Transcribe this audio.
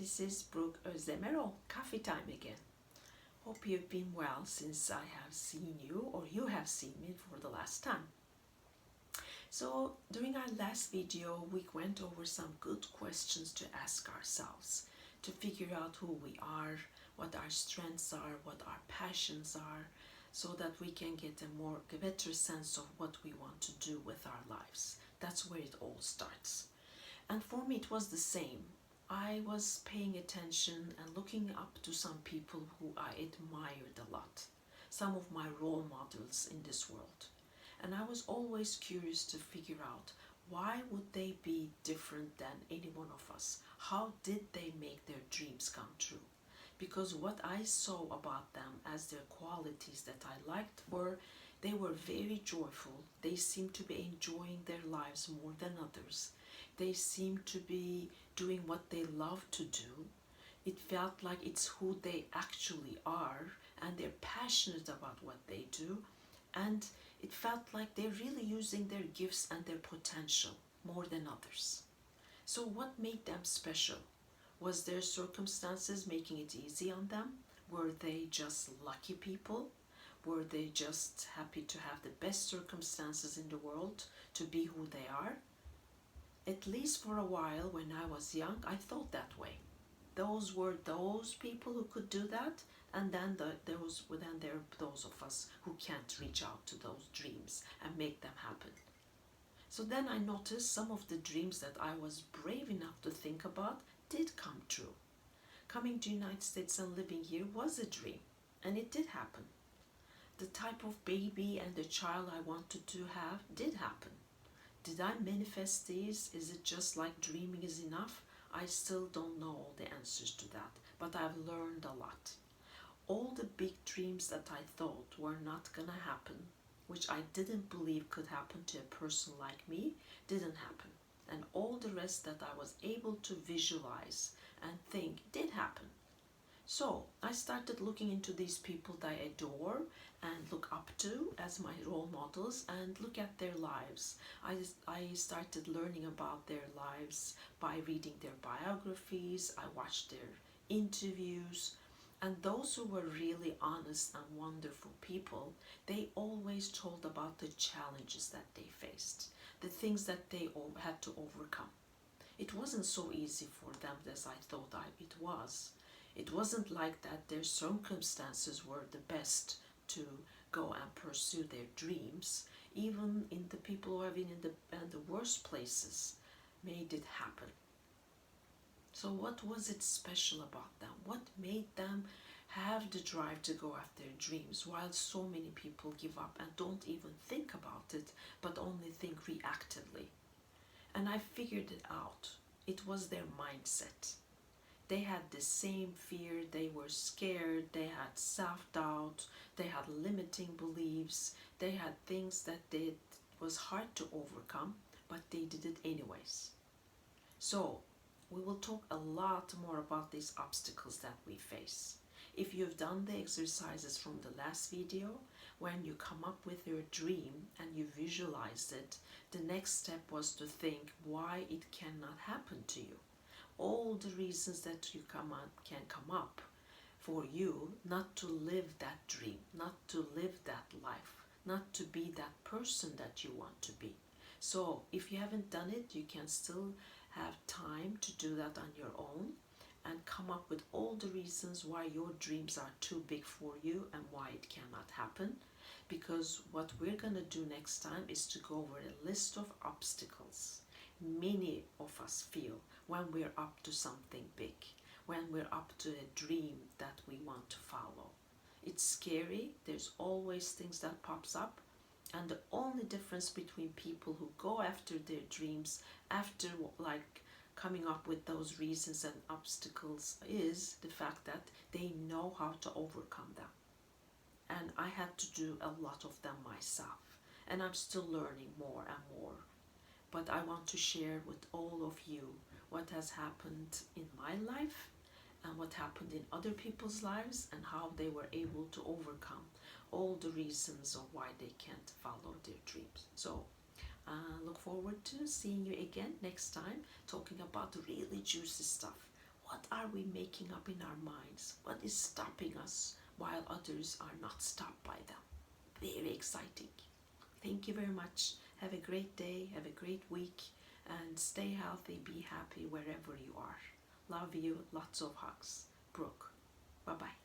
This is Brooke Özdemirol. Coffee time again. Hope you've been well since I have seen you or you have seen me for the last time. So during our last video, we went over some good questions to ask ourselves to figure out who we are, what our strengths are, what our passions are, so that we can get a better sense of what we want to do with our lives. That's where it all starts. And for me, it was the same. I was paying attention and looking up to some people who I admired a lot, some of my role models in this world. And I was always curious to figure out, why would they be different than any one of us? How did they make their dreams come true? Because what I saw about them as their qualities that I liked were, they were very joyful. They seemed to be enjoying their lives more than others. They seemed to be doing what they love to do. It felt like it's who they actually are, and they're passionate about what they do. And it felt like they're really using their gifts and their potential more than others. So what made them special? Was their circumstances making it easy on them? Were they just lucky people? Were they just happy to have the best circumstances in the world to be who they are? At least for a while when I was young, I thought that way. Those were those people who could do that, and then there are those of us who can't reach out to those dreams and make them happen. So then I noticed some of the dreams that I was brave enough to think about did come true. Coming to the United States and living here was a dream, and it did happen. The type of baby and the child I wanted to have did happen. Did I manifest these? Is it just like dreaming is enough? I still don't know all the answers to that, but I've learned a lot. All the big dreams that I thought were not gonna happen, which I didn't believe could happen to a person like me, didn't happen. And all the rest that I was able to visualize and think did happen. So I started looking into these people that I adore and look up to as my role models and look at their lives. I started learning about their lives by reading their biographies. I watched their interviews, and those who were really honest and wonderful people, they always told about the challenges that they faced, the things that they all had to overcome. It wasn't so easy for them as I thought it was. It wasn't like that their circumstances were the best to go and pursue their dreams. Even in the people who have been in the worst places made it happen. So what was it special about them? What made them have the drive to go after their dreams, while so many people give up and don't even think about it, but only think reactively? And I figured it out. It was their mindset. They had the same fear, they were scared, they had self-doubt, they had limiting beliefs, they had things that was hard to overcome, but they did it anyways. So we will talk a lot more about these obstacles that we face. If you've done the exercises from the last video, when you come up with your dream and you visualized it, the next step was to think why it cannot happen to you. All the reasons that can come up for you not to live that dream, not to live that life, not to be that person that you want to be. So if you haven't done it, you can still have time to do that on your own and come up with all the reasons why your dreams are too big for you and why it cannot happen. Because what we're going to do next time is to go over a list of obstacles many of us feel when we're up to something big, when we're up to a dream that we want to follow. It's scary. There's always things that pops up. And the only difference between people who go after their dreams after coming up with those reasons and obstacles is the fact that they know how to overcome them. And I had to do a lot of them myself. And I'm still learning more and more. But I want to share with all of you what has happened in my life and what happened in other people's lives and how they were able to overcome all the reasons of why they can't follow their dreams. So look forward to seeing you again next time, talking about the really juicy stuff. What are we making up in our minds? What is stopping us while others are not stopped by them? Very exciting. Thank you very much. Have a great day, have a great week, and stay healthy, be happy wherever you are. Love you, lots of hugs. Brooke. Bye-bye.